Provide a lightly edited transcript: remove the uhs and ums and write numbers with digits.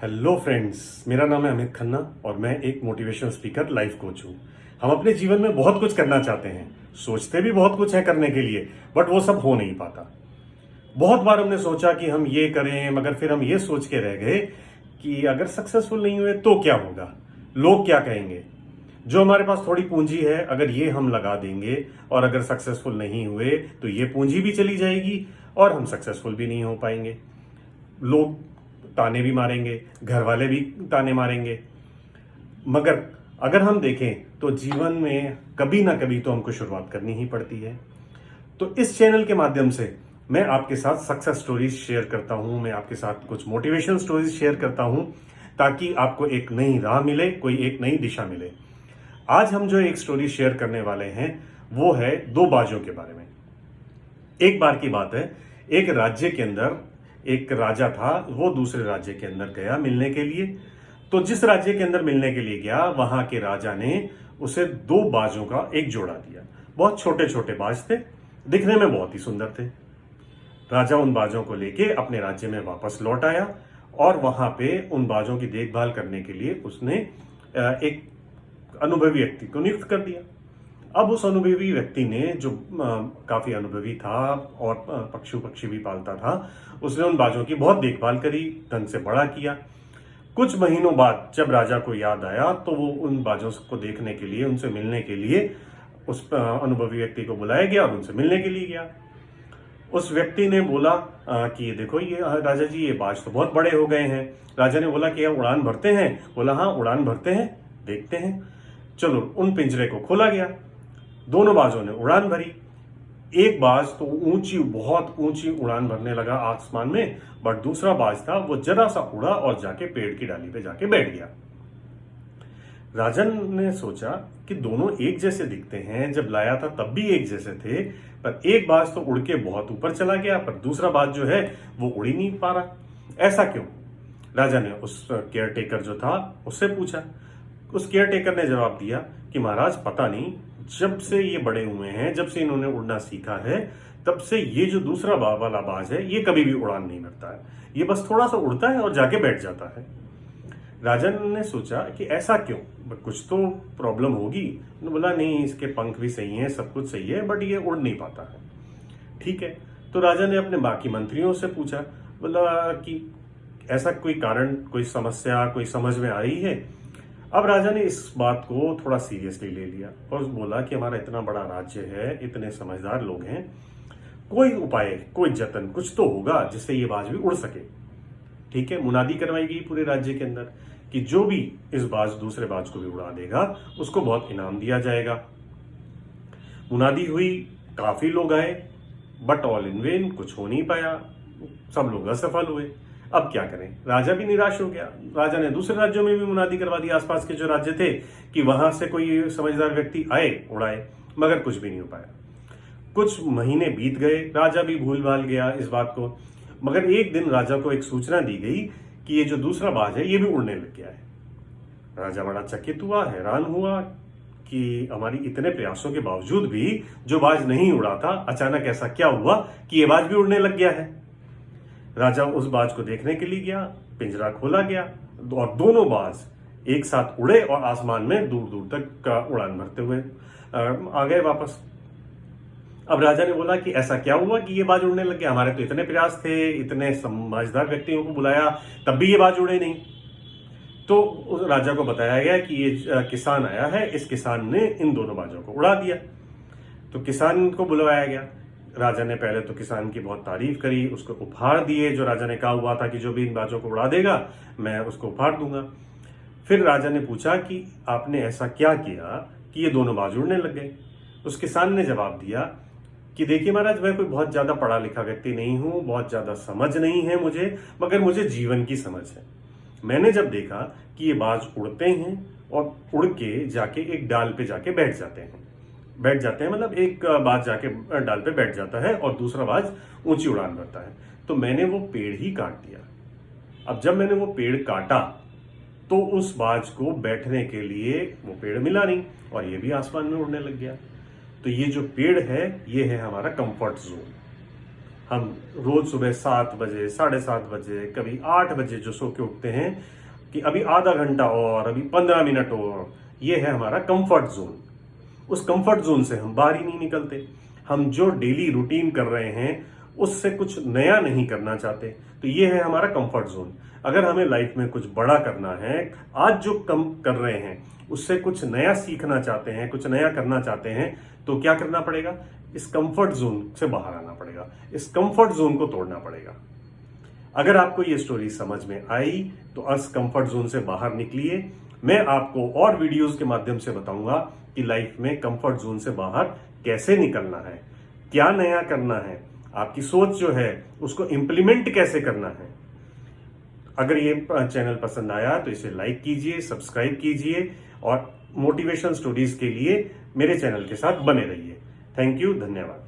Hello friends, मेरा नाम है अमित खन्ना और मैं एक मोटिवेशनल स्पीकर, लाइफ कोच हूँ। हम अपने जीवन में बहुत कुछ करना चाहते हैं, सोचते भी बहुत कुछ है करने के लिए, बट वो सब हो नहीं पाता। बहुत बार हमने सोचा कि हम ये करें, मगर फिर हम ये सोच के रह गए कि अगर सक्सेसफुल नहीं हुए तो क्या होगा, लोग क्या कहेंगे। जो हमारे पास थोड़ी पूंजी है, अगर ये हम लगा देंगे और अगर सक्सेसफुल नहीं हुए तो ये पूंजी भी चली जाएगी और हम सक्सेसफुल भी नहीं हो पाएंगे। लोग ताने भी मारेंगे, घर वाले भी ताने मारेंगे। मगर अगर हम देखें तो जीवन में कभी ना कभी तो हमको शुरुआत करनी ही पड़ती है। तो इस चैनल के माध्यम से मैं आपके साथ सक्सेस स्टोरीज शेयर करता हूं, मैं आपके साथ कुछ मोटिवेशन स्टोरीज शेयर करता हूं ताकि आपको एक नई राह मिले, कोई एक नई दिशा मिले। आज हम जो एक स्टोरी शेयर करने वाले हैं वो है दो बाजों के बारे में। एक बार की बात है, एक राज्य के अंदर एक राजा था। वो दूसरे राज्य के अंदर गया मिलने के लिए। तो जिस राज्य के अंदर मिलने के लिए गया, वहां के राजा ने उसे दो बाजों का एक जोड़ा दिया। बहुत छोटे छोटे बाज थे, दिखने में बहुत ही सुंदर थे। राजा उन बाजों को लेके अपने राज्य में वापस लौट आया और वहां पे उन बाजों की देखभाल करने के लिए उसने एक अनुभवी व्यक्ति को नियुक्त कर दिया। अब उस अनुभवी व्यक्ति ने, जो काफी अनुभवी था और पक्षी भी पालता था, उसने उन बाजों की बहुत देखभाल करी, ढंग से बड़ा किया। कुछ महीनों बाद जब राजा को याद आया तो वो उन बाजों को देखने के लिए, उनसे मिलने के लिए उस अनुभवी व्यक्ति को बुलाया गया और उनसे मिलने के लिए गया। उस व्यक्ति ने बोला कि ये देखो, ये राजा जी, ये बाज तो बहुत बड़े हो गए हैं। राजा ने बोला कि उड़ान भरते हैं? बोला हाँ, उड़ान भरते हैं, देखते हैं। चलो, उन पिंजरे को खोला गया। दोनों बाजों ने उड़ान भरी। एक बाज तो ऊंची, बहुत ऊंची उड़ान भरने लगा आसमान में, बट दूसरा बाज था वो जरा सा उड़ा और जाके पेड़ की डाली पे जाके बैठ गया। राजन ने सोचा कि दोनों एक जैसे दिखते हैं, जब लाया था तब भी एक जैसे थे, पर एक बाज तो उड़ के बहुत ऊपर चला गया, पर दूसरा बाज जो है वो उड़ ही नहीं पा रहा। ऐसा क्यों? राजा ने उस केयर टेकर जो था उससे पूछा। उस केयर टेकर ने जवाब दिया कि महाराज, पता नहीं, जब से ये बड़े हुए हैं, जब से इन्होंने उड़ना सीखा है, तब से ये जो दूसरा वाला बाज है ये कभी भी उड़ान नहीं भरता है। ये बस थोड़ा सा उड़ता है और जाके बैठ जाता है। राजन ने सोचा कि ऐसा क्यों, कुछ तो प्रॉब्लम होगी। उन्होंने बोला नहीं, इसके पंख भी सही हैं, सब कुछ सही है, बट ये उड़ नहीं पाता है। ठीक है। तो राजा ने अपने बाकी मंत्रियों से पूछा, बोला कि ऐसा कोई कारण, कोई समस्या, कोई समझ में आई है? अब राजा ने इस बात को थोड़ा सीरियसली ले लिया और बोला कि हमारा इतना बड़ा राज्य है, इतने समझदार लोग हैं, कोई उपाय, कोई जतन कुछ तो होगा जिससे ये बाज भी उड़ सके। ठीक है। मुनादी करवाई गई पूरे राज्य के अंदर कि जो भी इस बाज दूसरे बाज को भी उड़ा देगा उसको बहुत इनाम दिया जाएगा। मुनादी हुई, काफी लोग आए, बट ऑल इन वेन, कुछ हो नहीं पाया, सब लोग असफल हुए। अब क्या करें? राजा भी निराश हो गया। राजा ने दूसरे राज्यों में भी मुनादी करवा दी, आसपास के जो राज्य थे, कि वहां से कोई समझदार व्यक्ति आए, उड़ाए, मगर कुछ भी नहीं हो पाया। कुछ महीने बीत गए, राजा भी भूल भाल गया इस बात को। मगर एक दिन राजा को एक सूचना दी गई कि ये जो दूसरा बाज है ये भी उड़ने लग गया है। राजा बड़ा चकित हुआ, हैरान हुआ कि हमारी इतने प्रयासों के बावजूद भी जो बाज नहीं उड़ा था, अचानक ऐसा क्या हुआ कि ये बाज भी उड़ने लग गया है। राजा उस बाज को देखने के लिए गया, पिंजरा खोला गया और दोनों बाज एक साथ उड़े और आसमान में दूर दूर तक का उड़ान भरते हुए आ गए वापस। अब राजा ने बोला कि ऐसा क्या हुआ कि ये बाज उड़ने लग गया? हमारे तो इतने प्रयास थे, इतने समझदार व्यक्तियों को बुलाया, तब भी ये बाज उड़े नहीं। तो उस राजा को बताया गया कि ये किसान आया है, इस किसान ने इन दोनों बाजों को उड़ा दिया। तो किसान को बुलवाया गया। राजा ने पहले तो किसान की बहुत तारीफ करी, उसको उपहार दिए, जो राजा ने कहा हुआ था कि जो भी इन बाजों को उड़ा देगा मैं उसको उपहार दूंगा। फिर राजा ने पूछा कि आपने ऐसा क्या किया कि ये दोनों बाज उड़ने लग गए? उस किसान ने जवाब दिया कि देखिए महाराज, मैं कोई बहुत ज्यादा पढ़ा लिखा व्यक्ति नहीं हूं, बहुत ज्यादा समझ नहीं है मुझे, मगर मुझे जीवन की समझ है। मैंने जब देखा कि ये बाज उड़ते हैं और उड़ के जाके एक डाल पे जाके बैठ जाते हैं, मतलब एक बाज जाके डाल पे बैठ जाता है और दूसरा बाज ऊंची उड़ान भरता है, तो मैंने वो पेड़ ही काट दिया। अब जब मैंने वो पेड़ काटा तो उस बाज को बैठने के लिए वो पेड़ मिला नहीं और ये भी आसमान में उड़ने लग गया। तो ये जो पेड़ है ये है हमारा कंफर्ट जोन। हम रोज सुबह 7 बजे, 7:30 बजे, कभी 8 बजे जो सो के उठते हैं कि अभी आधा घंटा और, अभी 15 मिनट और, ये है हमारा कंफर्ट जोन। उस कंफर्ट जोन से हम बाहर ही नहीं निकलते। हम जो डेली रूटीन कर रहे हैं उससे कुछ नया नहीं करना चाहते, तो ये है हमारा कंफर्ट जोन। अगर हमें लाइफ में कुछ बड़ा करना है, आज जो कम कर रहे हैं उससे कुछ नया सीखना चाहते हैं, कुछ नया करना चाहते हैं, तो क्या करना पड़ेगा? इस कंफर्ट जोन से बाहर आना पड़ेगा, इस कंफर्ट जोन को तोड़ना पड़ेगा। अगर आपको ये स्टोरी समझ में आई तो इस कंफर्ट जोन से बाहर निकलिए। मैं आपको और वीडियोस के माध्यम से बताऊंगा कि लाइफ में कंफर्ट जोन से बाहर कैसे निकलना है, क्या नया करना है, आपकी सोच जो है उसको इंप्लीमेंट कैसे करना है। अगर ये चैनल पसंद आया तो इसे लाइक कीजिए, सब्सक्राइब कीजिए और मोटिवेशन स्टोरीज के लिए मेरे चैनल के साथ बने रहिए। थैंक यू, धन्यवाद।